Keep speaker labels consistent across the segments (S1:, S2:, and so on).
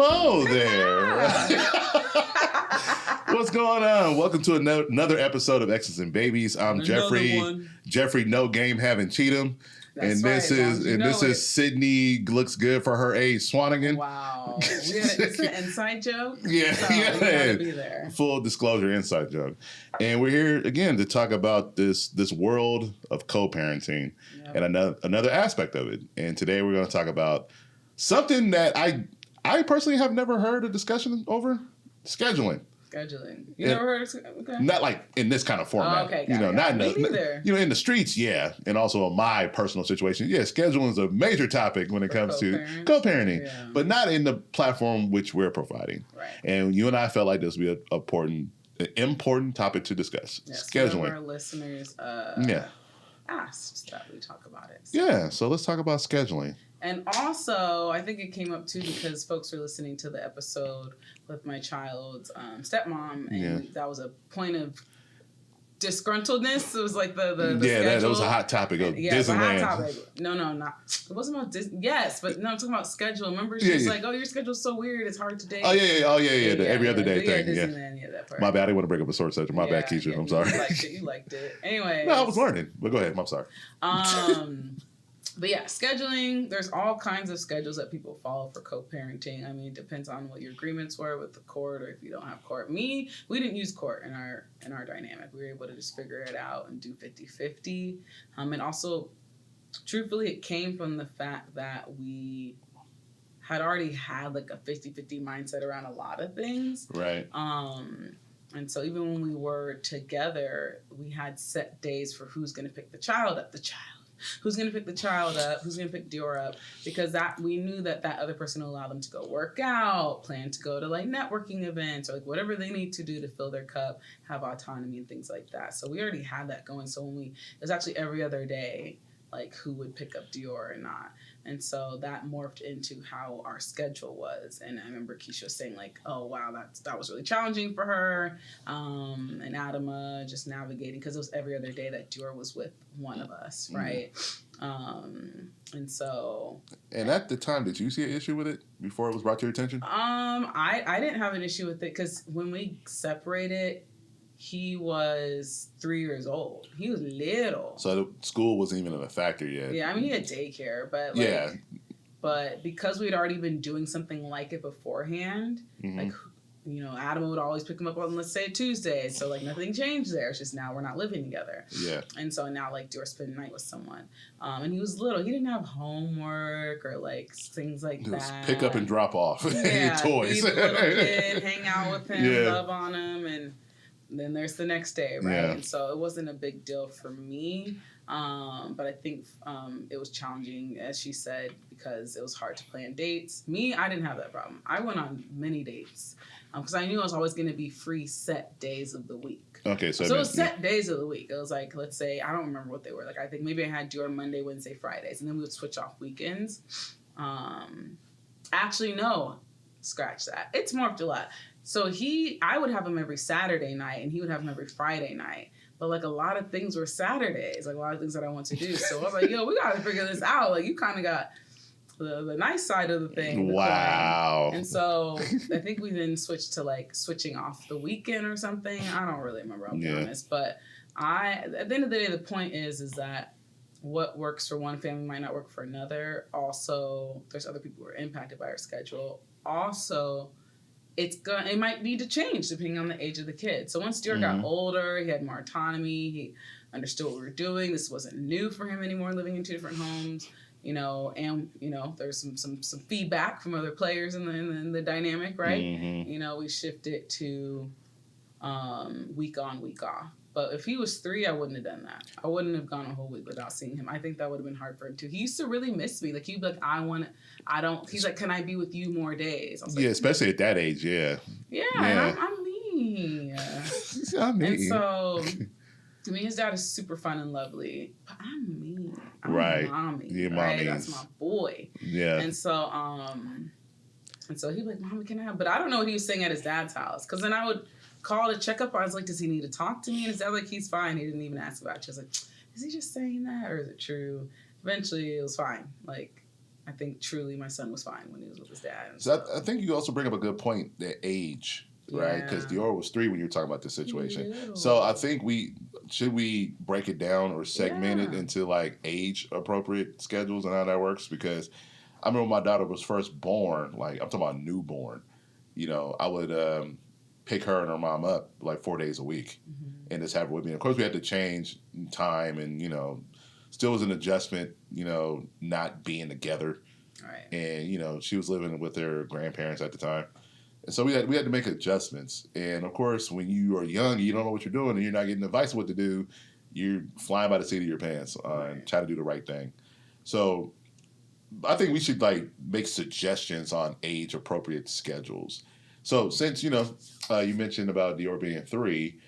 S1: Hello there. What's going on? Welcome to another episode of Exes and Babies. I'm Jeffrey No Game Having Cheatham.
S2: That's
S1: this is Sydney looks good for her age Swanigan.
S2: Wow. It's an inside joke.
S1: Yeah.
S2: So you gotta be there.
S1: Full disclosure, inside joke. And we're here again to talk about this world of co-parenting and another aspect of it. And today we're going to talk about something that I personally have never heard a discussion over: scheduling.
S2: You never heard of okay.
S1: Not like in this kind of format.
S2: Oh, okay,
S1: not
S2: me neither.
S1: In the streets, yeah. And also in my personal situation, yeah, scheduling is a major topic when it comes to co-parenting. Yeah. But not in the platform which we're providing.
S2: Right.
S1: And you and I felt like this would be an important topic to discuss.
S2: Yes,
S1: scheduling.
S2: Our listeners asked that we talk about it.
S1: So. Yeah, so let's talk about scheduling.
S2: And also, I think it came up too because folks were listening to the episode with my child's stepmom, and that was a point of disgruntledness. It was like the schedule.
S1: That was a hot topic of Disneyland.
S2: It was a hot topic. No, not. It wasn't about Disney. Yes, but no, I'm talking about schedule. Remember, she was like, "Oh, your schedule's so weird. It's hard to date."
S1: Oh yeah. The every other day thing.
S2: Disneyland, that part.
S1: My bad. I didn't want to bring up a sword subject. My bad, Keisha. I'm sorry.
S2: You liked it. Anyway.
S1: No, I was learning. But go ahead. I'm sorry.
S2: But yeah, scheduling, there's all kinds of schedules that people follow for co-parenting. I mean, it depends on what your agreements were with the court or if you don't have court. We didn't use court in our dynamic. We were able to just figure it out and do 50-50. And also, truthfully, it came from the fact that we had already had like a 50-50 mindset around a lot of things.
S1: Right.
S2: And so even when we were together, we had set days for who's going to pick the child up. Who's going to pick the child up? Who's going to pick Dior up? Because that we knew that other person will allow them to go work out, plan to go to like networking events or like whatever they need to do to fill their cup, have autonomy and things like that. So we already had that going. So it was actually every other day, like who would pick up Dior or not. And so that morphed into how our schedule was. And I remember Keisha saying like, oh, wow, that was really challenging for her. And Adama just navigating because it was every other day that Dior was with one of us, right? And so... And
S1: at the time, did you see an issue with it before it was brought to your attention?
S2: I didn't have an issue with it because when we separated... He was 3 years old. He was little.
S1: So the school wasn't even a factor yet.
S2: Yeah, I mean, he had daycare, but But because we had already been doing something like it beforehand, like, Adam would always pick him up on, let's say, a Tuesday. So, like, nothing changed there. It's just now we're not living together. Yeah. And so now, like, Dior spent the night with someone. And he was little. He didn't have homework or, like, things like that.
S1: Pick up and drop off.
S2: Yeah.
S1: Toys.
S2: Be the little kid, hang out with him, love on him, and... then there's the next day, right? Yeah. And so it wasn't a big deal for me. But I think it was challenging, as she said, because it was hard to plan dates. Me, I didn't have that problem. I went on many dates because I knew I was always going to be free set days of the week. Okay, so it was set days of the week. It was like, let's say, I don't remember what they were. Like, I think maybe I had Dior Monday, Wednesday, Fridays, and then we would switch off weekends. Actually, no. Scratch that. It's morphed a lot. So I would have him every Saturday night, and he would have him every Friday night. But, like, a lot of things were Saturdays, like, a lot of things that I want to do. So I was like, yo, we got to figure this out. Like, you kind of got the nice side of the thing.
S1: Wow.
S2: And so I think we then switched to, like, switching off the weekend or something. I don't really remember, I'll be honest. But at the end of the day, the point is that what works for one family might not work for another. Also, there's other people who are impacted by our schedule. Also... it might need to change depending on the age of the kid. So once Dior got older, he had more autonomy. He understood what we were doing. This wasn't new for him anymore, living in two different homes. And there's some feedback from other players in the dynamic, right? Mm-hmm. We shifted to week on, week off. But if he was 3, I wouldn't have done that. I wouldn't have gone a whole week without seeing him. I think that would have been hard for him too. He used to really miss me. Like, he'd be like, he's like, can I be with you more days? I was like,
S1: especially at that age, yeah.
S2: Yeah, and I'm me.
S1: I'm me.
S2: And so, to me, his dad is super fun and lovely. But I'm me. I'm mommy.
S1: Yeah,
S2: right?
S1: mommy.
S2: That's my boy.
S1: Yeah.
S2: And so he'd be like, Mommy, can I have... But I don't know what he was saying at his dad's house. Because then I would... call to check up. I was like, does he need to talk to me? And his dad like, he's fine. He didn't even ask about it. She was like, is he just saying that or is it true? Eventually, it was fine. Like, I think truly my son was fine when he was with his dad.
S1: So I think you also bring up a good point, that age, right? Because
S2: Yeah.
S1: Dior was 3 when you were talking about this situation. So I think we break it down or segment it into like age appropriate schedules and how that works? Because I remember when my daughter was first born, like I'm talking about newborn, you know, I would pick her and her mom up like 4 days a week and just have her with me. Of course, we had to change time and, you know, still was an adjustment, you know, not being together.
S2: Right.
S1: And, you know, she was living with her grandparents at the time. And so we had to make adjustments. And of course, when you are young, you don't know what you're doing and you're not getting advice on what to do, you're flying by the seat of your pants and try to do the right thing. So I think we should like make suggestions on age appropriate schedules. So since, you know, you mentioned about Dior being 3,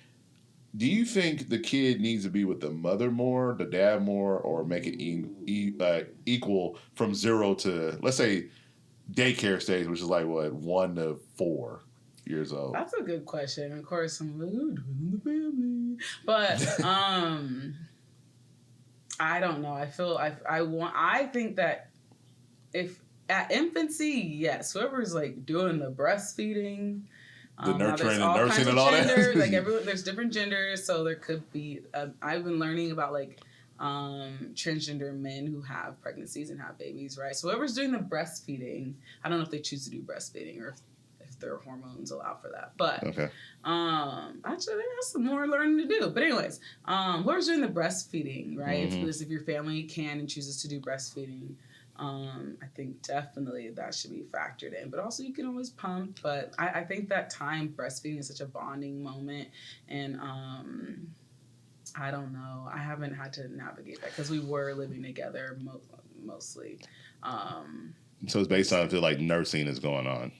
S1: do you think the kid needs to be with the mother more, the dad more, or make it equal from 0 to, let's say, daycare stage, which is like what, 1 to 4 years old?
S2: That's a good question. Of course, I'm like, oh, in the family, but I don't know. I think that if at infancy, yes, whoever's like doing the breastfeeding.
S1: The nurturing and nursing and all that.
S2: Like there's different genders, so there could be. I've been learning about like transgender men who have pregnancies and have babies, right? So whoever's doing the breastfeeding, I don't know if they choose to do breastfeeding or if their hormones allow for that. But
S1: okay.
S2: Actually, there's some more learning to do. But anyways, whoever's doing the breastfeeding, right? If your family can and chooses to do breastfeeding. I think definitely that should be factored in, but also you can always pump. But I think that time breastfeeding is such a bonding moment, and I don't know. I haven't had to navigate that because we were living together mostly.
S1: So it's based on if like nursing is going on.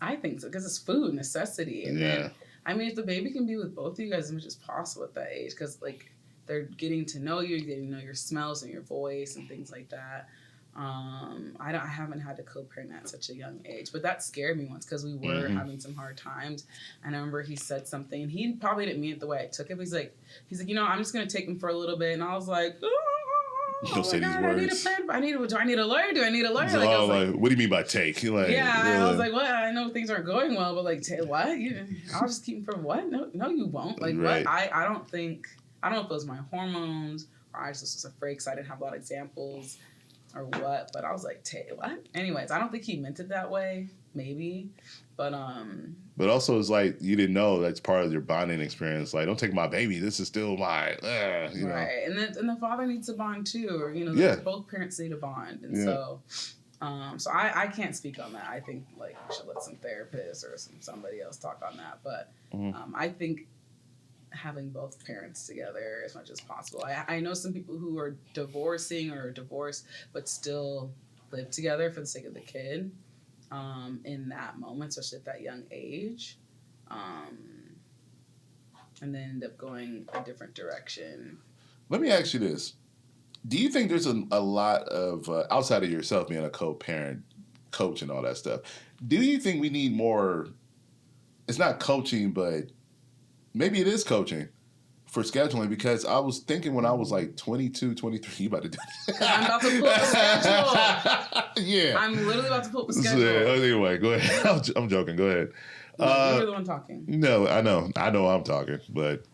S2: I think so because it's food necessity, and then I mean if the baby can be with both of you guys as much as possible at that age, because like they're getting to know you, getting to know your smells and your voice and things like that. I haven't had to co-parent at such a young age, but that scared me once because we were having some hard times. And I remember he said something, and he probably didn't mean it the way I took it. But he's like, you know, I'm just gonna take him for a little bit, and I was like,
S1: don't say these words.
S2: Do I need a lawyer? Do I need a lawyer?
S1: So like, what do you mean by take? Like,
S2: I was like, what? I know things aren't going well, but like, what? I'll just keep him for what? No, you won't. Like, what? I don't know if it was my hormones or I just was afraid because I didn't have a lot of examples. Or what, but I was like, what? Anyways, I don't think he meant it that way, maybe, but
S1: also it's like, you didn't know that's part of your bonding experience, like, don't take my baby, this is still my, you know.
S2: Right, and the father needs to bond too, or, you know, both parents need to bond, and so I can't speak on that. I think, like, we should let some therapists or somebody else talk on that, but I think having both parents together as much as possible. I know some people who are divorcing or divorced but still live together for the sake of the kid in that moment, especially at that young age, and then end up going a different direction.
S1: Let me ask you this. Do you think there's a lot of, outside of yourself being a co-parent, coach and all that stuff, do you think we need more, it's not coaching, but maybe it is coaching for scheduling? Because I was thinking when I was like 22, 23, you about to do
S2: that. I'm about to pull up the schedule.
S1: Yeah.
S2: I'm literally about to pull up the schedule.
S1: Anyway, go ahead. I'm joking. Go ahead.
S2: You're the one talking.
S1: No, I know I'm talking, but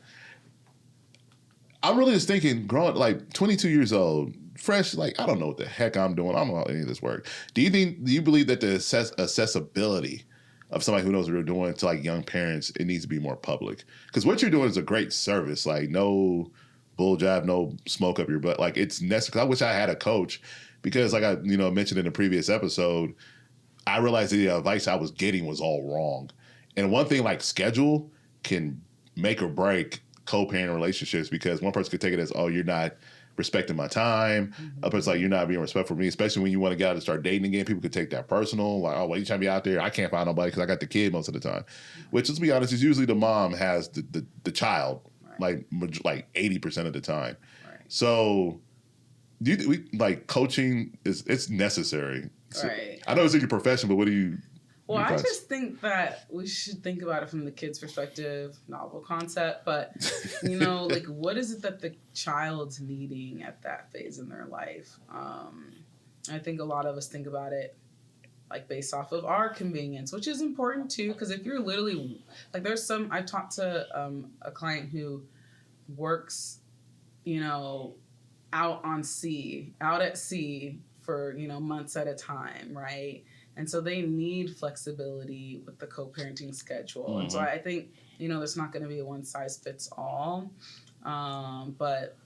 S1: I'm really just thinking, growing like 22 years old, fresh, like, I don't know what the heck I'm doing. I don't know how any of this works. Do you believe that the accessibility of somebody who knows what they're doing to like young parents, it needs to be more public? Because what you're doing is a great service. Like, no bull jive, no smoke up your butt. Like, it's necessary. I wish I had a coach, because like I mentioned in the previous episode, I realized that the advice I was getting was all wrong. And one thing like schedule can make or break co-parent relationships, because one person could take it as, oh, you're not respecting my time. Other person's like, you're not being respectful for me, especially when you want to get out and start dating again. People could take that personal, like, oh, well, you trying to be out there? I can't find nobody because I got the kid most of the time. Which, let's be honest, is usually the mom has the child, right, like 80% of the time. Right. So, like, coaching it's necessary. So, right. I know it's in your profession, but what do you?
S2: Well, I just think that we should think about it from the kid's perspective. Novel concept, but, like, what is it that the child's needing at that phase in their life? I think a lot of us think about it like based off of our convenience, which is important too. Because if you're literally like, I talked to a client who works, out at sea for months at a time, right? And so they need flexibility with the co-parenting schedule. Mm-hmm. And so I think there's not going to be a one size fits all, but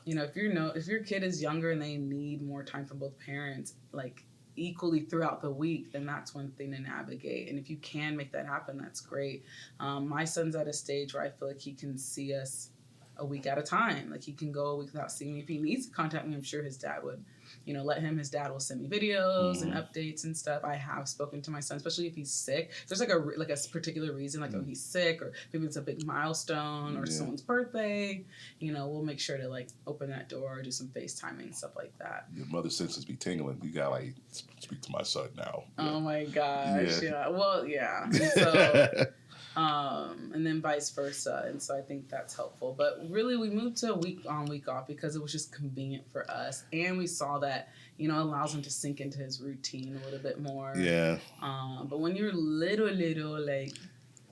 S2: if your kid is younger and they need more time from both parents, like equally throughout the week, then that's one thing to navigate. And if you can make that happen, that's great. My son's at a stage where I feel like he can see us a week at a time. Like he can go a week without seeing me. If he needs to contact me, I'm sure his dad would, let him. His dad will send me videos and updates and stuff. I have spoken to my son, especially if he's sick. If there's like a particular reason, like he's sick, or maybe it's a big milestone or someone's birthday. We'll make sure to like open that door, do some FaceTiming and stuff like that.
S1: Your mother's senses be tingling. You gotta like speak to my son now.
S2: Oh my gosh! Yeah. Well, yeah. And so. And then vice versa. And so I think that's helpful. But really, we moved to a week on, week off because it was just convenient for us. And we saw that, allows him to sink into his routine a little bit more.
S1: Yeah.
S2: But when you're little, like,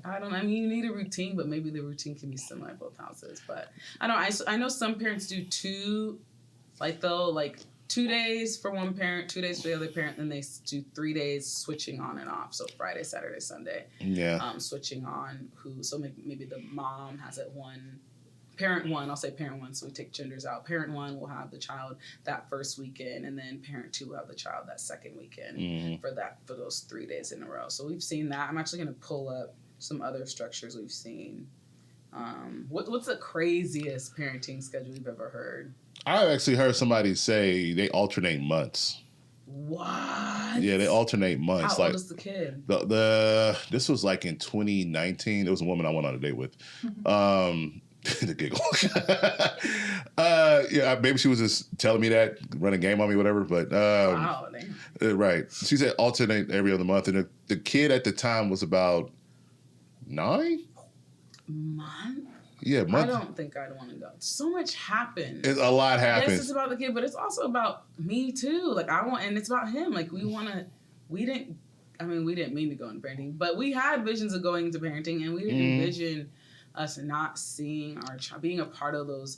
S2: you need a routine, but maybe the routine can be similar in both houses. But I know some parents do 2, like, they'll, like, 2 days for one parent, 2 days for the other parent, then they do 3 days switching on and off. So Friday, Saturday, Sunday.
S1: Yeah.
S2: Switching on so maybe the mom has it parent one, I'll say parent one, so we take genders out. Parent one will have the child that first weekend, and then parent 2 will have the child that second weekend for those 3 days in a row. So we've seen that. I'm actually going to pull up some other structures we've seen. What's the craziest parenting schedule you've ever heard?
S1: I actually heard somebody say they alternate months.
S2: What?
S1: Yeah, they alternate months.
S2: How old is the kid?
S1: This was like in 2019. There was a woman I went on a date with. The giggle. Maybe she was just telling me that, running game on me, whatever. But
S2: wow, damn.
S1: Right. She said alternate every other month, and the kid at the time was about 9
S2: months.
S1: Yeah,
S2: I don't think I'd want to go. So much happened.
S1: A lot happens.
S2: Yes, it's about the kid, but it's also about me too. Like and it's about him. Like we didn't mean to go into parenting, but we had visions of going into parenting, and we didn't envision us not seeing our child, being a part of those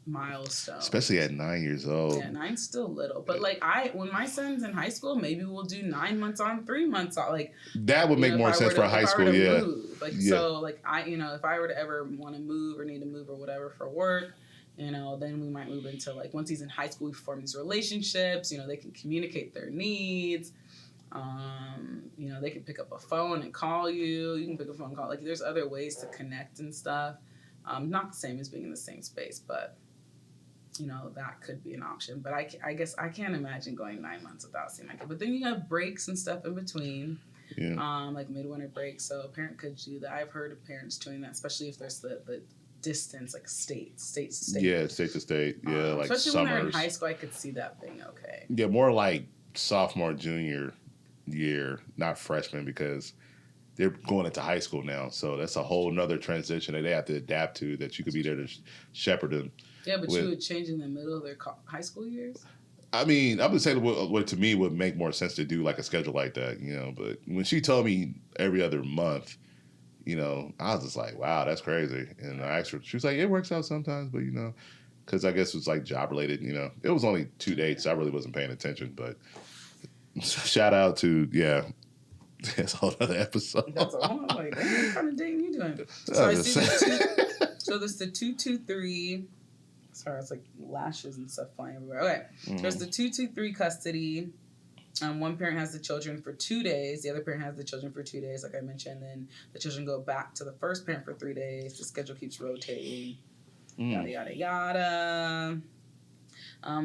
S2: milestones.
S1: Especially at 9 years old.
S2: Yeah, 9's still little. But like when my son's in high school, maybe we'll do 9 months on, 3 months on. Like
S1: that would make more sense for high school, yeah.
S2: Move. Like so like if I were to ever want to move or need to move or whatever for work, then we might move into like once he's in high school we form these relationships, they can communicate their needs. They can pick up a phone and call you. You can pick up a phone and call. Like there's other ways to connect and stuff. Not the same as being in the same space, but that could be an option. But I guess I can't imagine going 9 months without seeing my kid. But then you have breaks and stuff in between, like midwinter breaks. So a parent could do that. I've heard of parents doing that, especially if there's the distance, like state to state.
S1: Yeah, state to state. Yeah, like
S2: especially
S1: summers.
S2: When they're in high school, I could see that being okay.
S1: Yeah, more like sophomore, junior year, not freshman, because they're going into high school now. So that's a whole nother transition that they have to adapt to, that you could be there to shepherd them.
S2: Yeah, but you would change in the middle of their high school years?
S1: I mean, I would say what to me would make more sense to do like a schedule like that, But when she told me every other month, I was just like, wow, that's crazy. And I asked her, she was like, it works out sometimes, but, because I guess it was like job related, It was only 2 dates. So I really wasn't paying attention, but shout out to, that's a whole other episode.
S2: That's a whole other, like, what kind of dating you doing? So I see so there's the 2-2-3. Sorry, it's like lashes and stuff flying everywhere. Okay, there's the 2-2-3 custody. One parent has the children for 2 days. The other parent has the children for 2 days, like I mentioned. Then the children go back to the first parent for 3 days. The schedule keeps rotating. Yada, yada, yada.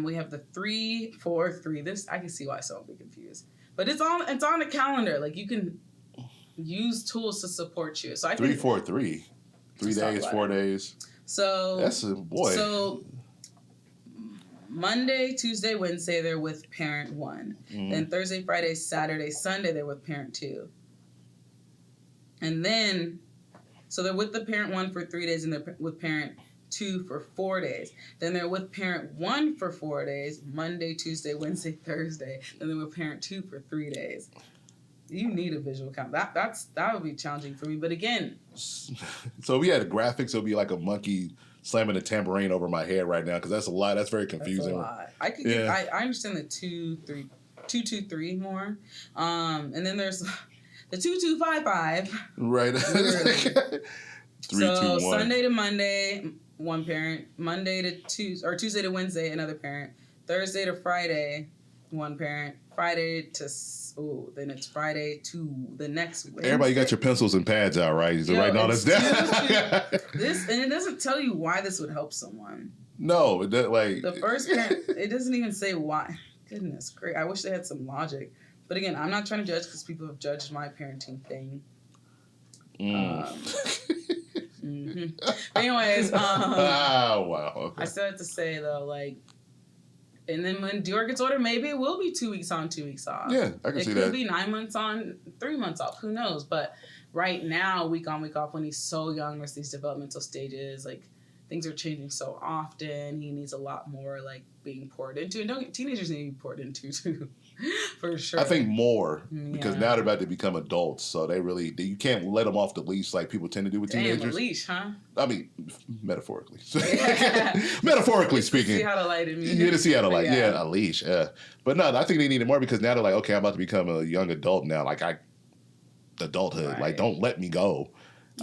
S2: We have the 3-4-3. This, I can see why someone would be confused. But it's on the calendar. Like, you can use tools to support you. So I think
S1: 3-4-3. 3 days, 4 days.
S2: So
S1: that's a boy.
S2: So Monday, Tuesday, Wednesday, they're with parent 1. Then Thursday, Friday, Saturday, Sunday, they're with parent 2. And then, so they're with the parent 1 for 3 days, and they're with parent 2 for 4 days. Then they're with parent 1 for 4 days, Monday, Tuesday, Wednesday, Thursday. Then they're with parent 2 for 3 days. You need a visual count. That would be challenging for me. But again,
S1: so if we had a graphics, it would be like a monkey slamming a tambourine over my head right now because that's a lot. That's very confusing.
S2: That's a lot. I could. Yeah. I understand the 2, 3, 2, 2, 3 more. And then there's the 2, 2, 5, 5.
S1: Right. 3,
S2: so
S1: 2, 1.
S2: Sunday to Monday, one parent. Monday to Tuesday, or Tuesday to Wednesday, another parent. Thursday to Friday, one parent. Friday to then it's Friday to the next Wednesday.
S1: Everybody got your pencils and pads out, right? You're writing all this down.
S2: This, and it doesn't tell you why this would help someone.
S1: No, it doesn't, like
S2: the first parent. It doesn't even say why. Goodness, great. I wish they had some logic. But again, I'm not trying to judge because people have judged my parenting thing. Anyways,
S1: wow.
S2: I still have to say though, like, and then when Dior gets older, maybe it will be 2 weeks on, 2 weeks off.
S1: Yeah, I can see that.
S2: It could be 9 months on, 3 months off. Who knows? But right now, week on, week off, when he's so young, there's these developmental stages. Like, things are changing so often. He needs a lot more, like, being poured into. And teenagers need to be poured into, too. For sure.
S1: I think more because now they're about to become adults, so you can't let them off the leash like people tend to do with teenagers.
S2: Damn, a leash, huh?
S1: I mean, metaphorically. Metaphorically speaking.
S2: See how to light it.
S1: Yeah, to see how to light. Yeah, a leash. Yeah, but no, I think they need it more because now they're like, okay, I'm about to become a young adult now. Like adulthood.
S2: Right.
S1: Like, don't let me go.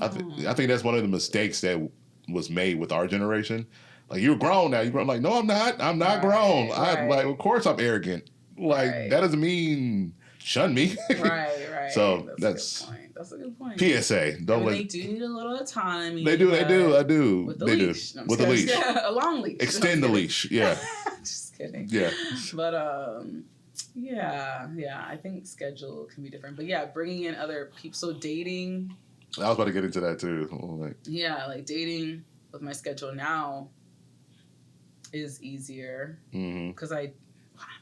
S1: I think that's one of the mistakes that was made with our generation. Like, you're grown now. I'm like, no, I'm not. I'm not grown.
S2: Right.
S1: Like, of course I'm arrogant. Like, that doesn't mean shun me.
S2: Right.
S1: So
S2: that's a good point. That's a good point.
S1: PSA. Don't let.
S2: They do need a little autonomy.
S1: They do. I do.
S2: With the
S1: they
S2: leash.
S1: do. With the leash.
S2: Yeah, a long leash.
S1: Extend the leash. Yeah.
S2: Just kidding.
S1: Yeah.
S2: But yeah. I think schedule can be different. But yeah, bringing in other people. So dating.
S1: I was about to get into that too.
S2: Like dating with my schedule now is easier because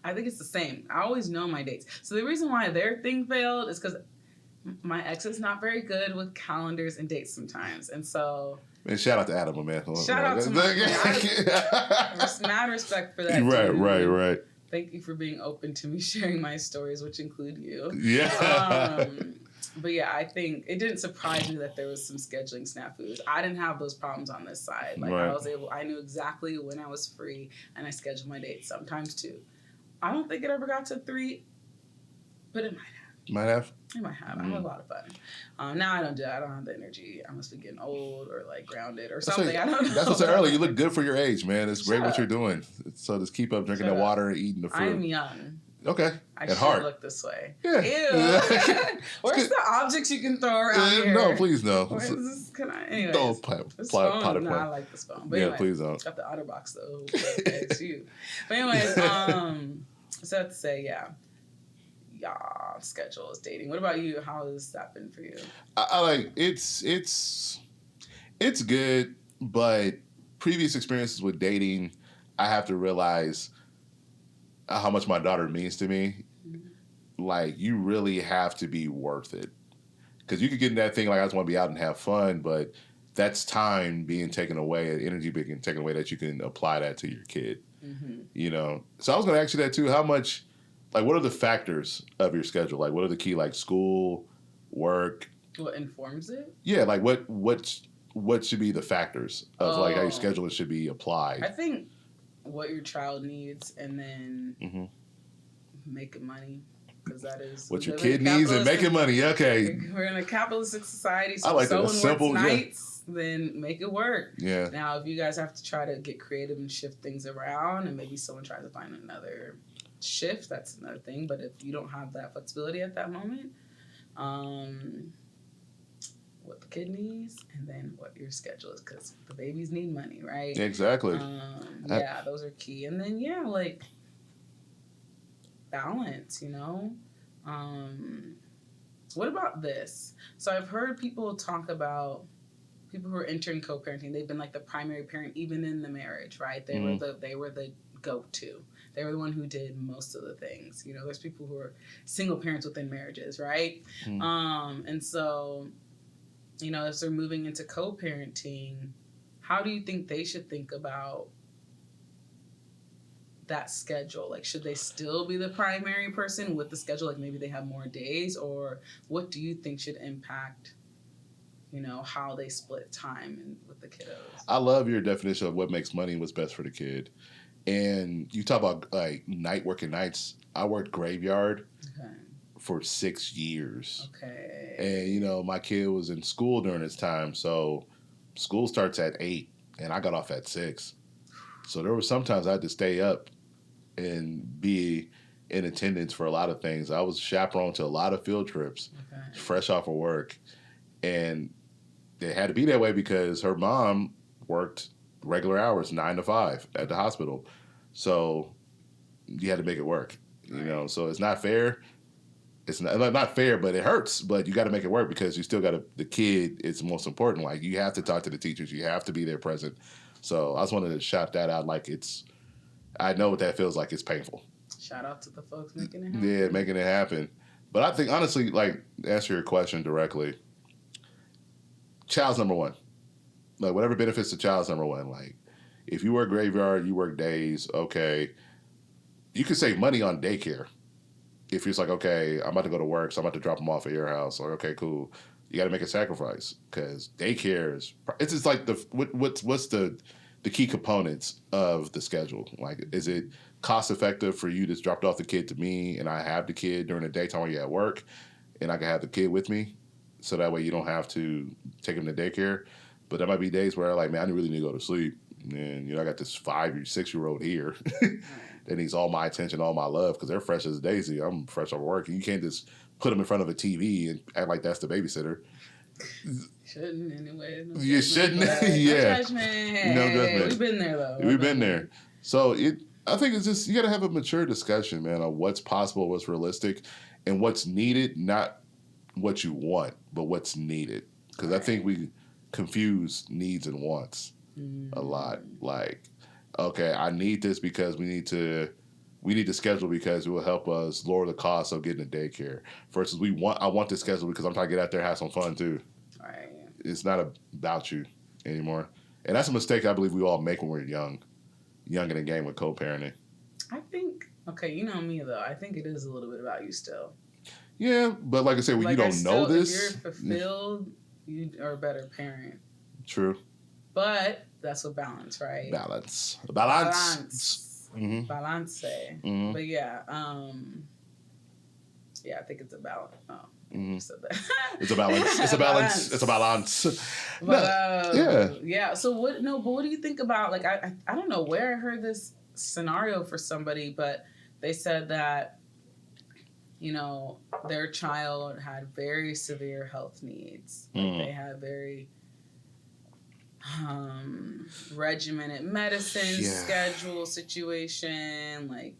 S2: I think it's the same. I always know my dates. So the reason why their thing failed is because my ex is not very good with calendars and dates sometimes. And so...
S1: Man, shout out to Adam, man.
S2: Shout out to my man. Mad respect for that.
S1: Right.
S2: Thank you for being open to me sharing my stories, which include you.
S1: Yeah.
S2: But yeah, I think it didn't surprise me that there was some scheduling snafus. I didn't have those problems on this side. Like I knew exactly when I was free and I scheduled my dates, sometimes 2. I don't think it ever got to 3, but it might have.
S1: Might have?
S2: It might have. I had a lot of fun. Now I don't do that. I don't have the energy. I must be getting old or like grounded or something. I don't know.
S1: That's what I said earlier. You look good for your age, man. It's great what you're doing. So just keep up drinking the water and eating the fruit.
S2: I'm young.
S1: Okay.
S2: I should
S1: heart.
S2: look this way.
S1: Yeah.
S2: Ew. Where's the objects you can throw around here?
S1: No, please no.
S2: Where's this? Can I? Anyways.
S1: Don't pot of
S2: I like this phone. But
S1: yeah,
S2: anyway,
S1: please don't.
S2: Got the OtterBox though. It's you. But anyways, so to say, yeah, schedule is dating. What about you? How has that been for you?
S1: I like it's good, but previous experiences with dating, I have to realize how much my daughter means to me. Like, you really have to be worth it. Because you could get in that thing like, I just want to be out and have fun, but that's time being taken away, energy being taken away that you can apply that to your kid. You know? So I was going to ask you that too. How much, like, what are the factors of your schedule? Like, what are the key, like, school, work?
S2: What informs it?
S1: Yeah, like, what should be the factors of, like, how your schedule should be applied?
S2: I think what your child needs, and then making money, because that is
S1: what your kid needs and making money. Okay,
S2: we're in a capitalistic society, so
S1: I like
S2: if someone
S1: simple,
S2: works nights, then make it work.
S1: Yeah.
S2: Now, if you guys have to try to get creative and shift things around, and maybe someone tries to find another shift, that's another thing. But if you don't have that flexibility at that moment, what the kid needs, and then what your schedule is, because the babies need money, right?
S1: Exactly.
S2: Yeah, those are key. And then, yeah, like, balance, you know? What about this? So I've heard people talk about people who are entering co-parenting. They've been like the primary parent even in the marriage, right? They were the go-to. They were the one who did most of the things. You know, there's people who are single parents within marriages, right? And so, you know, as they're moving into co-parenting, how do you think they should think about that schedule? Like, should they still be the primary person with the schedule? Like, maybe they have more days, or what do you think should impact, how they split time with the kiddos?
S1: I love your definition of what makes money and what's best for the kid. And you talk about like working nights. I worked graveyard for 6 years.
S2: Okay.
S1: And my kid was in school during this time, so school starts at 8, and I got off at 6. So there were sometimes I had to stay up and be in attendance for a lot of things. I was chaperone to a lot of field trips, fresh off of work. And it had to be that way because her mom worked regular hours, 9 to 5 at the hospital. So you had to make it work, So it's not fair. It's not fair, but it hurts. But you got to make it work because you still got the kid is most important. Like, you have to talk to the teachers. You have to be there present. So I just wanted to shout that out. Like, I know what that feels like. It's painful.
S2: Shout out to the folks making it happen.
S1: Yeah, making it happen. But I think, honestly, like, to answer your question directly, child's number one. Like, whatever benefits the child's number one. Like, if you work graveyard, you work days, okay. You can save money on daycare. If you're just like, okay, I'm about to go to work, so I'm about to drop them off at your house. Or, okay, cool. You got to make a sacrifice because daycare it's just like what's the key components of the schedule? Like, is it cost effective for you to drop off the kid to me and I have the kid during the daytime when you're at work and I can have the kid with me? So that way you don't have to take him to daycare. But there might be days where I'm like, man, I really need to go to sleep. And, I got this 5 or 6 year old here that needs all my attention, all my love, because they're fresh as a daisy. I'm fresh off work. And you can't just put them in front of a TV and act like that's the babysitter.
S2: Shouldn't anyway. No
S1: you shouldn't. Yeah.
S2: No judgment. Hey,
S1: no judgment.
S2: We've been there, though.
S1: We've been there. So I think it's just, you got to have a mature discussion, man, on what's possible, what's realistic, and what's needed, not what you want, but what's needed. Because I think we confuse needs and wants a lot. Like, okay, I need this because we need to schedule because it will help us lower the cost of getting a daycare. Versus I want this schedule because I'm trying to get out there and have some fun too.
S2: Right.
S1: It's not about you anymore. And that's a mistake I believe we all make when we're young in the game with co-parenting.
S2: I think, okay, you know me though, I think it is a little bit about you still.
S1: Yeah, but like I said, when you don't know this.
S2: If you're fulfilled, you are a better parent.
S1: True.
S2: But that's what balance, right?
S1: Balance.
S2: Mm-hmm. Balance. Mm-hmm. But yeah, I think it's a balance. Oh, you said that.
S1: It's a balance. It's a balance. It's a balance.
S2: But, yeah. So what do you think about, like, I don't know where I heard this scenario for somebody, but they said that, their child had very severe health needs. Like, they had very regimented medicine schedule situation, like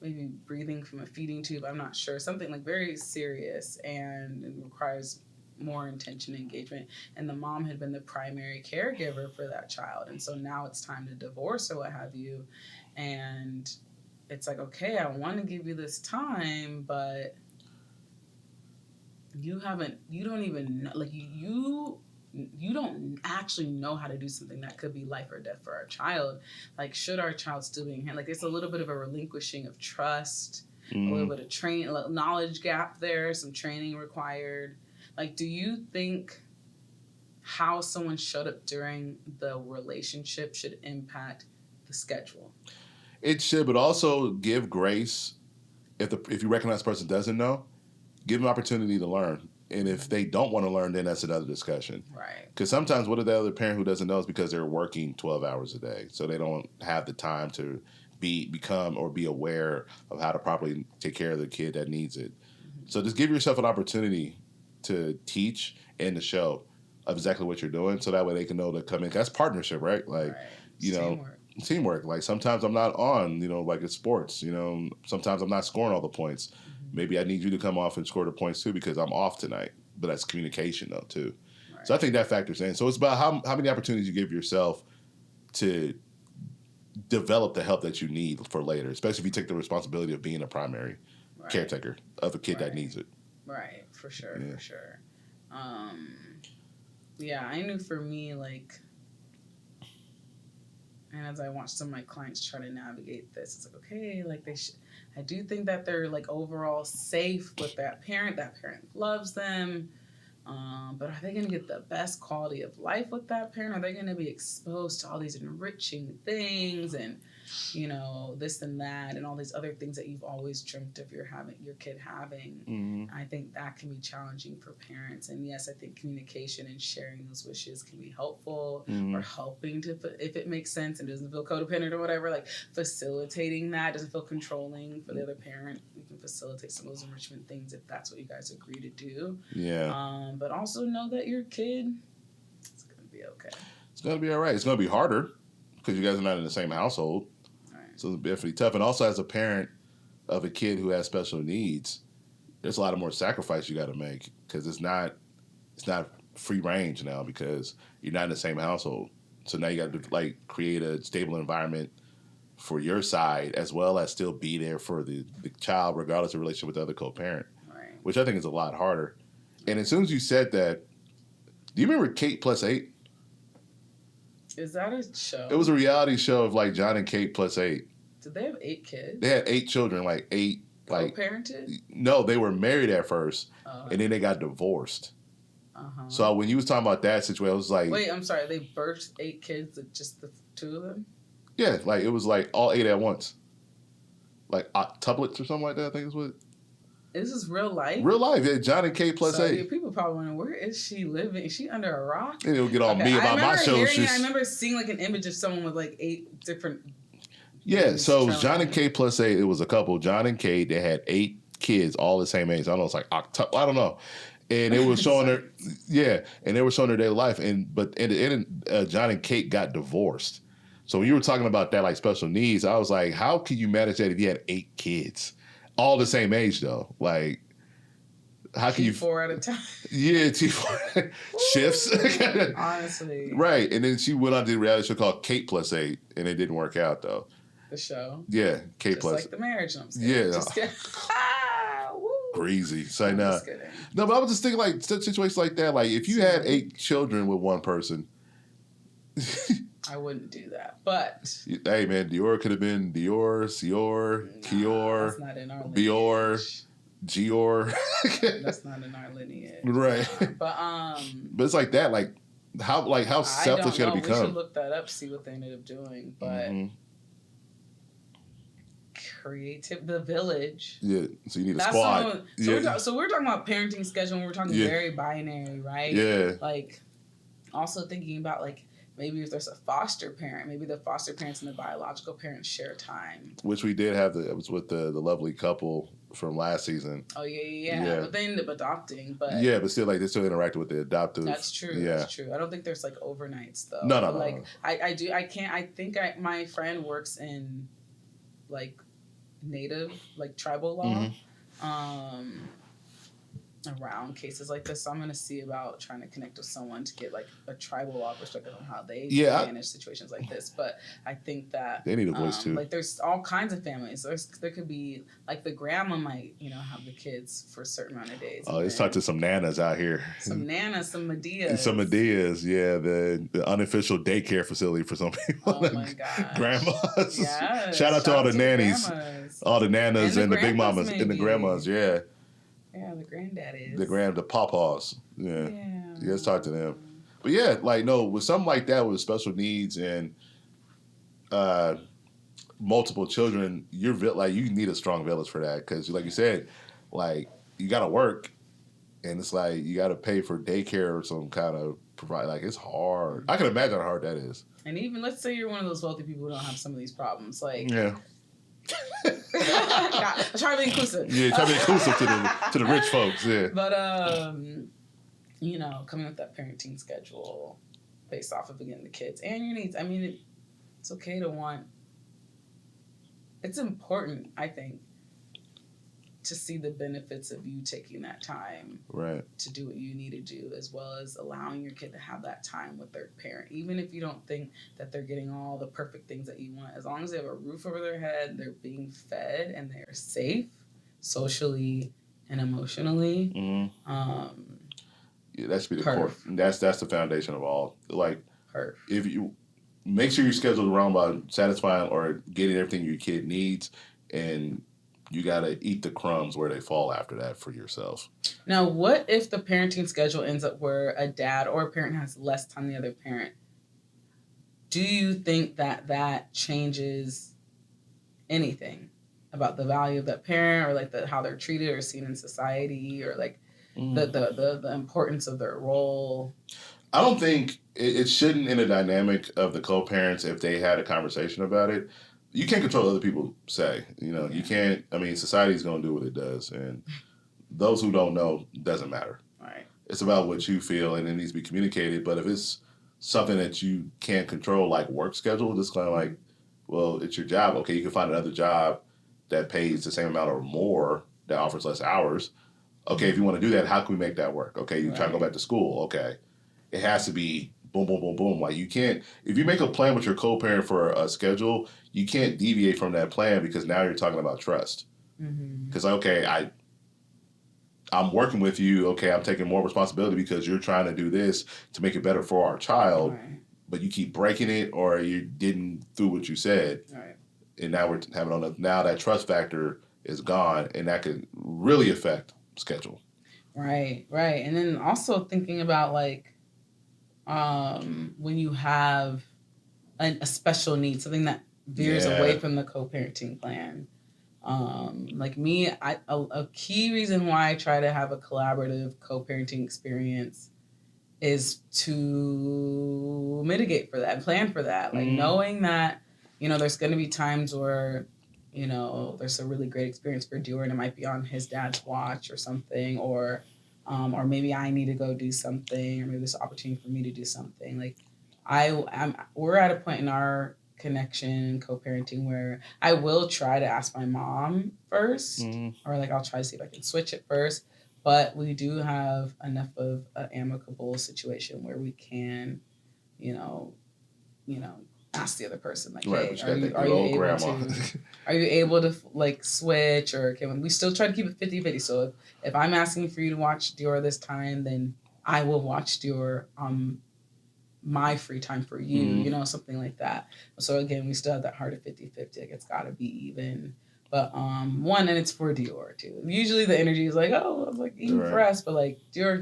S2: maybe breathing from a feeding tube, I'm not sure, something like very serious, and it requires more intention and engagement, and the mom had been the primary caregiver for that child, and so now it's time to divorce or what have you, and it's like, okay, I want to give you this time, but you don't even know, like, you don't actually know how to do something that could be life or death for our child. Like, should our child still be in hand? Like, it's a little bit of a relinquishing of trust, a little bit of knowledge gap there, some training required. Like, do you think how someone showed up during the relationship should impact the schedule?
S1: It should, but also give grace. If you recognize the person doesn't know, give them opportunity to learn. And if they don't want to learn, then that's another discussion.
S2: Right.
S1: Because sometimes what if the other parent who doesn't know is because they're working 12 hours a day. So they don't have the time to become or be aware of how to properly take care of the kid that needs it. Mm-hmm. So just give yourself an opportunity to teach and to show of exactly what you're doing. So that way they can know to come in. That's partnership, right? Like, teamwork. Like, sometimes I'm not on, like it's sports, sometimes I'm not scoring all the points. Maybe I need you to come off and score the points too because I'm off tonight. But that's communication though too. Right. So I think that factors in. So it's about how many opportunities you give yourself to develop the help that you need for later, especially if you take the responsibility of being a primary caretaker of a kid that needs it.
S2: Right, for sure, for sure. I knew for me, like, And as I watch some of my clients try to navigate this, it's like, okay, like I do think that they're like overall safe with that parent. That parent loves them. But are they going to get the best quality of life with that parent? Are they going to be exposed to all these enriching things and, this and that and all these other things that you've always dreamt of your kid having?
S1: Mm-hmm.
S2: I think that can be challenging for parents. And yes, I think communication and sharing those wishes can be helpful or helping to, if it makes sense and doesn't feel codependent or whatever, like facilitating that, doesn't feel controlling for the other parent. We can facilitate some of those enrichment things if that's what you guys agree to do.
S1: Yeah.
S2: But also know that your kid, it's going to be okay.
S1: It's going to be all right. It's going to be harder because you guys are not in the same household.
S2: Right.
S1: So it's definitely tough. And also as a parent of a kid who has special needs, there's a lot of more sacrifice you got to make because it's not free range now because you're not in the same household. So now you got to like create a stable environment for your side as well as still be there for the child regardless of relationship with the other co-parent,
S2: Right.
S1: which I think is a lot harder. And as soon as you said that, do you remember Kate Plus 8?
S2: Is that a show?
S1: It was a reality show of like John and Kate Plus 8.
S2: Did they have 8 kids?
S1: They had 8 children, like 8.
S2: Co-parented?
S1: No, they were married at first, and then they got divorced.
S2: Uh-huh.
S1: So when you was talking about that situation, I was like...
S2: Wait, I'm sorry. They birthed 8 kids, just the 2 of them?
S1: Yeah, like it was like all 8 at once. Like octuplets or something like that, I think is what...
S2: This is real life?
S1: Real life, yeah. John and Kate Plus 8.
S2: Yeah, people probably wondering, where is she living? Is she under a rock?
S1: And it'll get on me about my show.
S2: I remember seeing like an image of someone with like 8 different...
S1: Yeah, so John and Kate Plus 8, it was a couple. John and Kate, they had 8 kids, all the same age. I don't know, it's like I don't know. And it was showing her, and they were showing her daily life. But in the end, John and Kate got divorced. So when you were talking about that, like special needs, I was like, how can you manage that if you had 8 kids? All the same age, though. Like, how can you...
S2: T4 at a time.
S1: Yeah, T4 shifts.
S2: Honestly.
S1: Right. And then she went on to a reality show called Kate Plus 8, and it didn't work out, though.
S2: The show?
S1: Yeah, Kate
S2: just
S1: Plus.
S2: like the marriage. No, I'm just
S1: kidding. Yeah.
S2: Just kidding.
S1: Greasy. So
S2: I'm just kidding.
S1: No, but I was just thinking, like, situations like that. Like, if you had 8 children with one person...
S2: I wouldn't do that, but...
S1: Hey, man, Dior could have been Dior, Sior, Kior,
S2: that's not in our
S1: Bior, Gior.
S2: That's not in our lineage.
S1: Right.
S2: But
S1: it's like that. Like, how selfish you gotta become.
S2: We should look that up, see what they ended up doing. But the village.
S1: Yeah, so you need a squad.
S2: So we're talking about parenting schedule, and we're talking very binary, right?
S1: Yeah.
S2: Like, also thinking about, like, maybe if there's a foster parent, maybe the foster parents and the biological parents share time.
S1: Which we did have. It was with the lovely couple from last season.
S2: Oh, yeah. But they ended up adopting. But
S1: yeah, but still, like, they still interacted with the adoptive.
S2: That's true.
S1: Yeah.
S2: That's true. I don't think there's, like, overnights, though.
S1: No.
S2: Like, I think my friend works in, like, native, like, tribal law. Around cases like this, so I'm going to see about trying to connect with someone to get like a tribal law perspective on how they manage situations like this. But I think that
S1: they need a voice too.
S2: Like, there's all kinds of families. There could be like the grandma might have the kids for a certain amount of days.
S1: Oh, let's talk to some nanas out here.
S2: Some nanas, some Medias.
S1: Some Medias, yeah, the unofficial daycare facility for some people.
S2: Oh my god,
S1: grandmas.
S2: Yeah.
S1: Shout out to all the nannies, all the nanas and the big mamas
S2: maybe.
S1: and the grandmas. Yeah.
S2: Yeah, the granddaddies.
S1: The pawpaws. Yeah. Let's talk to them. But yeah, like, no, with something like that with special needs and multiple children, you need a strong village for that. Because like you said, like, you got to work and it's like you got to pay for daycare or some kind of provide. Like, it's hard. I can imagine how hard that is.
S2: And even, let's say you're one of those wealthy people who don't have some of these problems. Like,
S1: yeah.
S2: God, try to be inclusive.
S1: Yeah, try to be inclusive to the rich folks. Yeah.
S2: But coming up with that parenting schedule based off of, again, the kids and your needs. I mean, it's okay to want. It's important, I think, to see the benefits of you taking that time to do what you need to do, as well as allowing your kid to have that time with their parent. Even if you don't think that they're getting all the perfect things that you want, as long as they have a roof over their head, they're being fed, and they're safe socially and emotionally.
S1: Yeah, that should be the core. That's the foundation of all. Like, if you make sure you're scheduled around by satisfying or getting everything your kid needs, and you got to eat the crumbs where they fall after that for yourself.
S2: Now, what if the parenting schedule ends up where a dad or a parent has less time than the other parent? Do you think that changes anything about the value of that parent, or like how they're treated or seen in society, or like the importance of their role?
S1: I don't think it shouldn't in a dynamic of the co-parents if they had a conversation about it. You can't control what other people say. You can't. I mean, society's going to do what it does, and those who don't know, doesn't matter.
S2: Right.
S1: It's about what you feel, and it needs to be communicated. But if it's something that you can't control, like work schedule, it's kind of like, well, it's your job. Okay, you can find another job that pays the same amount or more that offers less hours. Okay, if you want to do that, how can we make that work? Okay, you try to go back to school. Okay, it has to be boom, boom, boom, boom. Like, you can't, if you make a plan with your co-parent for a schedule, you can't deviate from that plan, because now you're talking about trust. Because, okay, I'm working with you. Okay, I'm taking more responsibility because you're trying to do this to make it better for our child, but you keep breaking it, or you didn't do what you said. And now we're having now that trust factor is gone, and that could really affect schedule.
S2: Right. And then also thinking about like, when you have a special need, something that veers away from the co-parenting plan. Like me, a key reason why I try to have a collaborative co-parenting experience is to mitigate for that, plan for that. Like knowing that, there's going to be times where, there's a really great experience for Dior and it might be on his dad's watch or something, or maybe I need to go do something, or maybe there's an opportunity for me to do something. Like we're at a point in our connection, co-parenting, where I will try to ask my mom first, or like I'll try to see if I can switch it first. But we do have enough of an amicable situation where we can, ask the other person, like, hey, are you able to like switch, or can we still try to keep it 50-50? So if I'm asking for you to watch Dior this time, then I will watch Dior my free time for you, something like that. So again, we still have that heart of 50-50. Like, it's got to be even. But and it's for Dior too. Usually the energy is like, oh, like even for us, but like Dior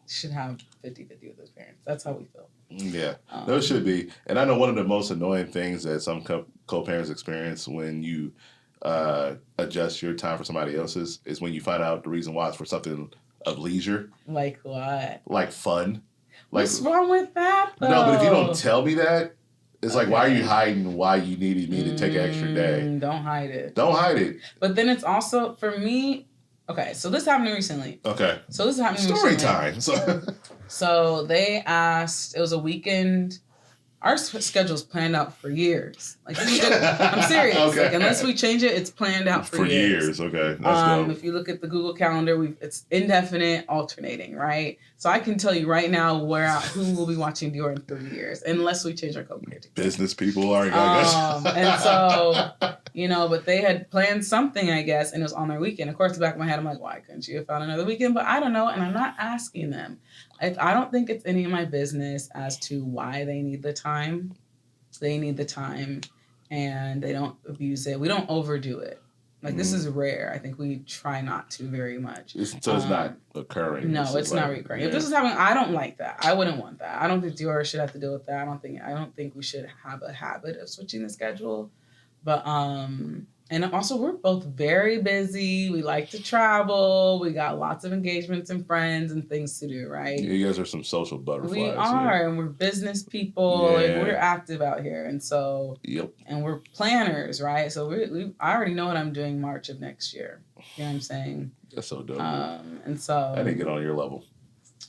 S2: should have 50-50 with his parents. That's how we feel.
S1: Yeah, those should be. And I know one of the most annoying things that some co-parents experience when you adjust your time for somebody else's is when you find out the reason why it's for something of leisure.
S2: Like what?
S1: Like fun.
S2: What's wrong with that, though?
S1: No, but if you don't tell me that, it's like, why are you hiding why you needed me to take an extra day?
S2: Don't hide it.
S1: Don't hide it.
S2: But then it's also, for me, okay, so this happened recently.
S1: Okay.
S2: So this happened
S1: recently.
S2: Story time. So they asked, it was a weekend. Our schedule's planned out for years. Like, I'm serious. Okay. Like, unless we change it, it's planned out for years.
S1: Okay, that's dope.
S2: If you look at the Google Calendar, it's indefinite, alternating, right? So I can tell you right now who will be watching Dior in 3 years, unless we change our co-parenting.
S1: Business people are, I guess.
S2: And so, but they had planned something, I guess, and it was on their weekend. Of course, in the back of my head, I'm like, why couldn't you have found another weekend? But I don't know, and I'm not asking them. I don't think it's any of my business as to why they need the time. They need the time, and they don't abuse it. We don't overdo it. Like, this is rare. I think we try not to very much.
S1: So it's not occurring.
S2: No, it's not recurring. Yeah. If this is happening, I don't like that. I wouldn't want that. I don't think Dior should have to deal with that. I don't think we should have a habit of switching the schedule. But and also, we're both very busy. We like to travel. We got lots of engagements and friends and things to do, right?
S1: Yeah, you guys are some social butterflies.
S2: We are, and we're business people. Yeah. And we're active out here, and so and we're planners, right? So I already know what I'm doing March of next year. You know what I'm saying?
S1: That's so dope.
S2: And so
S1: I need to get on your level.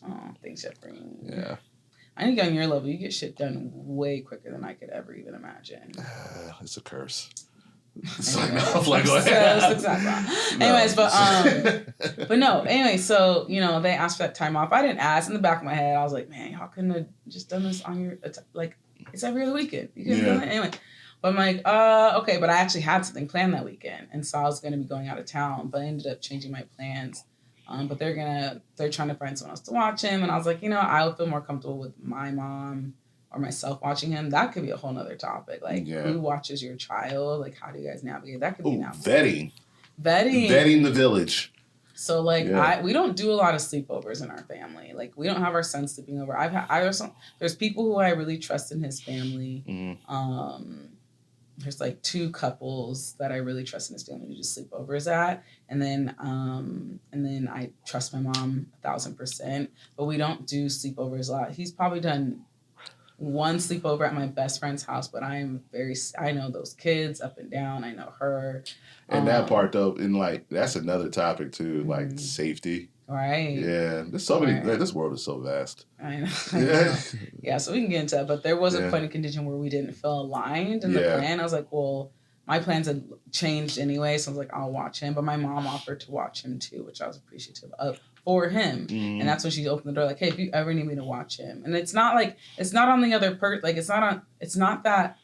S2: Oh, thanks, Jeffrey.
S1: Yeah.
S2: I need to get on your level. You get shit done way quicker than I could ever even imagine.
S1: It's a curse.
S2: Anyways, but no. Anyway, so they asked for that time off. I didn't ask. In the back of my head, I was like, man, y'all couldn't have just done this on your it's every other weekend. You couldn't have done it anyway. But I'm like, okay. But I actually had something planned that weekend, and so I was going to be going out of town. But I ended up changing my plans. But they're trying to find someone else to watch him, and I was like, I would feel more comfortable with my mom or myself watching him, that could be a whole nother topic. Like,
S1: Yeah.
S2: who watches your child? Like, how do you guys navigate? That could be now.
S1: Vetting
S2: Vetting
S1: the village.
S2: So like we don't do a lot of sleepovers in our family. Like we don't have our son sleeping over. There's people who I really trust in his family.
S1: Mm-hmm.
S2: There's like 2 couples that I really trust in his family to do sleepovers at, and then I trust my mom 1,000%. But we don't do sleepovers a lot. He's probably done 1 sleepover at my best friend's house, but I know those kids up and down. I know her.
S1: And that part though, and like that's another topic too, like safety.
S2: Right.
S1: Yeah. There's so many. Man, this world is so vast.
S2: I know. Yeah. So we can get into that, but there was a point of contention where we didn't feel aligned in the plan. I was like, well, my plans had changed anyway, so I was like, I'll watch him. But my mom offered to watch him too, which I was appreciative of for him.
S1: Mm-hmm.
S2: And that's when she opened the door, like, hey, if you ever need me to watch him, and it's not on the other like it's not that.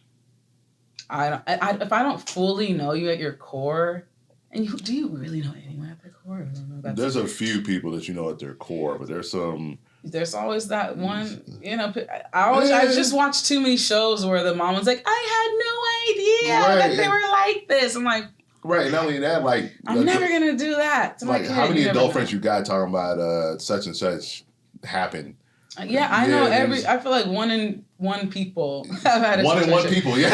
S2: If I don't fully know you at your core, and do you really know anyone at their core? I don't know.
S1: There's a few people that you know at their core, but there's some.
S2: There's always that one, I just watched too many shows where the mom was like, I had no idea that they were like this. I'm like,
S1: right, not only that, like
S2: I'm never gonna do that. To
S1: like how many adult friends you got talking about such and such happened?
S2: Yeah, I know I feel like 1 in 1 people have had a
S1: 1 in 1 people, yeah.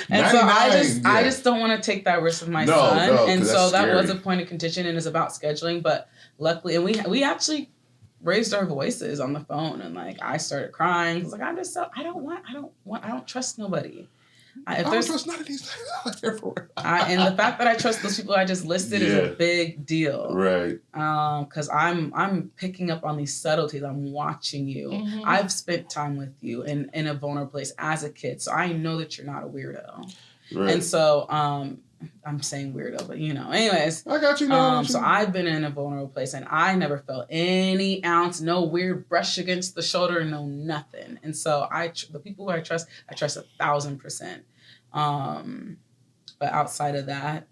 S2: And so I just don't want to take that risk with my son. And so that was a point of contention, and it's about scheduling. But luckily, and we actually raised our voices on the phone, and like I started crying. I was like, I don't trust nobody.
S1: I don't trust none of these things.
S2: And the fact that I trust those people I just listed is a big deal,
S1: right?
S2: Because I'm picking up on these subtleties. I'm watching you. Mm-hmm. I've spent time with you in a vulnerable place as a kid, so I know that you're not a weirdo. Right. And so I'm saying weirdo, but anyways.
S1: I got you.
S2: So I've been in a vulnerable place, and I never felt any ounce, no weird brush against the shoulder, no nothing. And so the people who I trust 1,000%. But outside of that,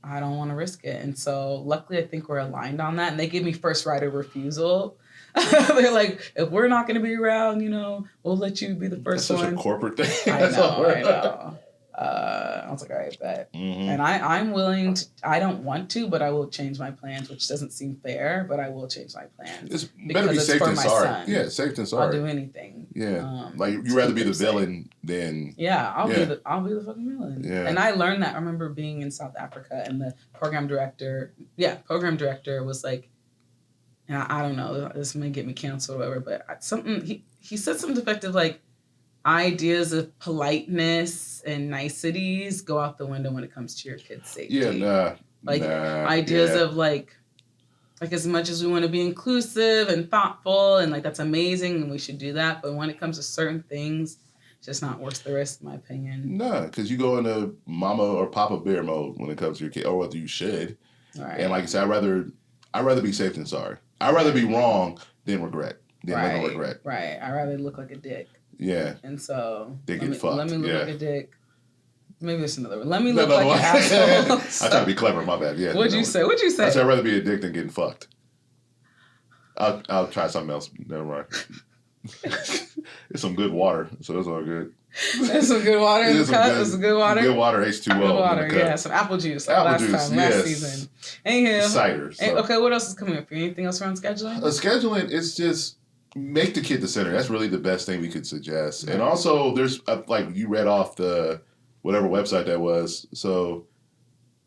S2: I don't want to risk it. And so luckily, I think we're aligned on that. And they give me first right of refusal. They're like, if we're not going to be around, we'll let you be the first one.
S1: That's such a corporate thing.
S2: I know. I was like, all right, bet. Mm-hmm. And I'm willing to, I don't want to, but I will change my plans, which doesn't seem fair, but I will change my plans.
S1: It's better be safe than sorry. Yeah, safe than sorry.
S2: I'll do anything.
S1: Yeah. Like you'd rather be the villain than
S2: I'll be the fucking villain. Yeah. And I learned that. I remember being in South Africa, and the program director was like, and I don't know, this may get me canceled or whatever, but he said something effective like, ideas of politeness and niceties go out the window when it comes to your kids' safety. Ideas of like as much as we want to be inclusive and thoughtful and like that's amazing and we should do that, but when it comes to certain things, it's just not worth the risk, in my opinion.
S1: No, because you go into mama or papa bear mode when it comes to your kid, or whether you should. Right. And like you said, I'd rather be safe than sorry. I'd rather be wrong than regret. Regret.
S2: Right. I'd rather look like a dick.
S1: Yeah.
S2: And so
S1: they get fucked.
S2: Let me look like a dick. Maybe there's another one. Let me look like an asshole.
S1: I try to be clever. My bad. Yeah.
S2: What'd you say?
S1: I said I'd rather be a dick than getting fucked. I'll try something else. Never mind. It's some good water, so it's all good.
S2: There's some good water in the cup. There's some good water.
S1: Good water, H2O.
S2: Good water, yeah. Some apple juice. Last season. Anywho.
S1: Cider. So.
S2: Okay, what else is coming up? Anything else around scheduling?
S1: Scheduling, it's just make the kid the center. That's really the best thing we could suggest. And also, there's like you read off the whatever website that was. So,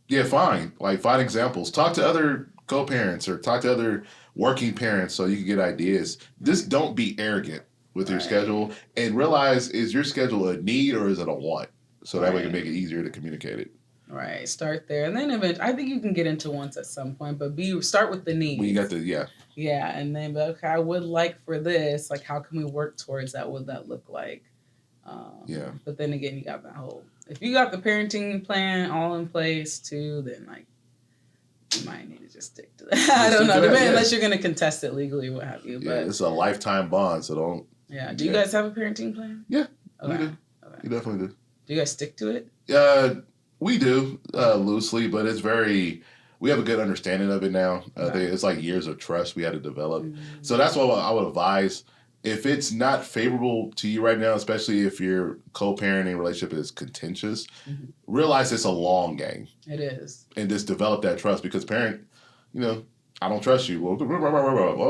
S1: yeah, find examples. Talk to other co-parents or talk to other working parents so you can get ideas. Just don't be arrogant with your schedule and realize, is your schedule a need or is it a want? So that way you can make it easier to communicate it.
S2: Right. Start there. And then eventually, I think you can get into wants at some point, but start with the needs.
S1: When you got
S2: Yeah, and then, okay, I would like for this, like, how can we work towards that? What would that look like? But then again, you got that whole, if you got the parenting plan all in place too, then, like, you might need to just stick to that. I don't know. Unless you're going to contest it legally, what have you. But
S1: it's a lifetime bond, so don't.
S2: Yeah. Do you guys have a parenting plan?
S1: Yeah, we do. Okay. You definitely do.
S2: Do you guys stick to it?
S1: We do, loosely, but it's we have a good understanding of it now. It's like years of trust we had to develop. Mm-hmm. So that's what I would advise. if it's not favorable to you right now, especially if your co-parenting relationship is contentious, realize it's a long game.
S2: It is.
S1: And just develop that trust because parent, I don't trust you. Well,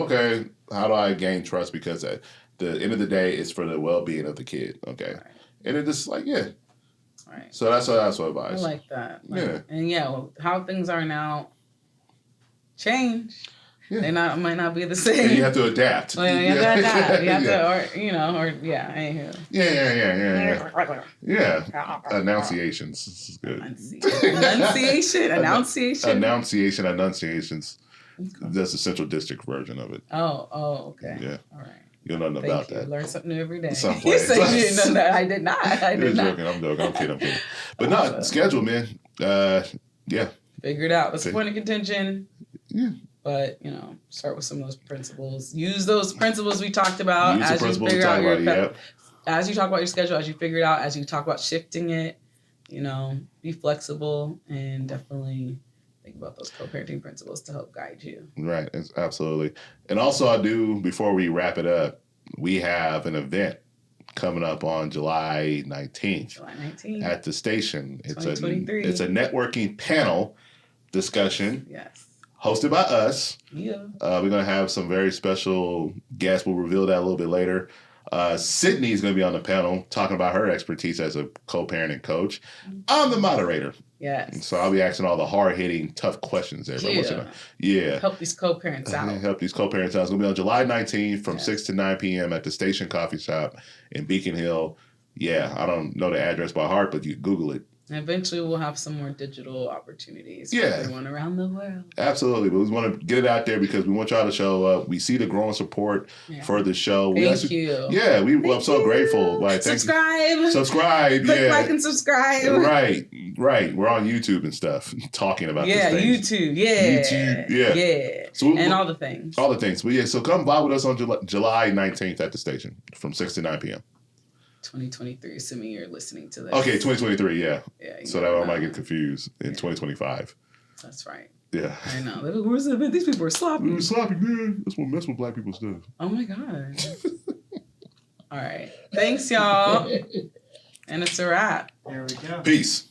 S1: okay, how do I gain trust? Because at the end of the day, it's for the well-being of the kid. Okay. Right. And it's just like, yeah.
S2: Right.
S1: So that's what advice.
S2: I like that. And how things are now change. Yeah. They might not be the same.
S1: And you have to adapt.
S2: Well, you have to adapt. You have to,
S1: Yeah. Enunciations. This is good. Enunciations. That's the Central District version of it.
S2: Oh, okay.
S1: Yeah.
S2: All right.
S1: You know nothing about that.
S2: Learn something new every day.
S1: You
S2: said you didn't know that. I did not.
S1: You're joking. I'm joking. I'm kidding. But no, schedule, man. Yeah.
S2: Figure it out. What's the point of contention?
S1: Yeah.
S2: But, start with some of those principles. Use those principles we talked about as you figure out as you talk about your schedule, as you figure it out, as you talk about shifting it, be flexible and definitely think about those co-parenting principles to help guide you.
S1: Right. Absolutely. And also before we wrap it up, we have an event coming up on July 19th. At the station. It's a networking panel discussion.
S2: Yes.
S1: Hosted by us.
S2: Yeah.
S1: We're going to have some very special guests. We'll reveal that a little bit later. Sydney is going to be on the panel talking about her expertise as a co-parenting coach. I'm the moderator.
S2: Yes.
S1: So I'll be asking all the hard-hitting, tough questions there. Yeah.
S2: Help these co-parents out.
S1: It's going to be on July 19th from 6 to 9 p.m. at the Station Coffee Shop in Beacon Hill. Yeah, I don't know the address by heart, but you Google it.
S2: And eventually we'll have some more digital opportunities for everyone around the world.
S1: Absolutely. But we want to get it out there because we want y'all to show up. We see the growing support for the show.
S2: Thank you.
S1: Yeah, I'm so grateful. Like,
S2: subscribe.
S1: Click
S2: like and subscribe.
S1: Right. We're on YouTube and stuff talking about this thing.
S2: YouTube. Yeah. So all the things.
S1: All the things. But so come vibe with us on July 19th at the station from 6 to 9 p.m.
S2: 2023, assuming you're listening to this.
S1: Okay, 2023, yeah. So that I might get confused in 2025.
S2: That's right.
S1: Yeah.
S2: I know. Where's the event? These people are sloppy.
S1: Sloppy, man. That's what mess with black people stuff.
S2: Oh my God. All right. Thanks, y'all. And it's a wrap.
S3: There we go.
S1: Peace.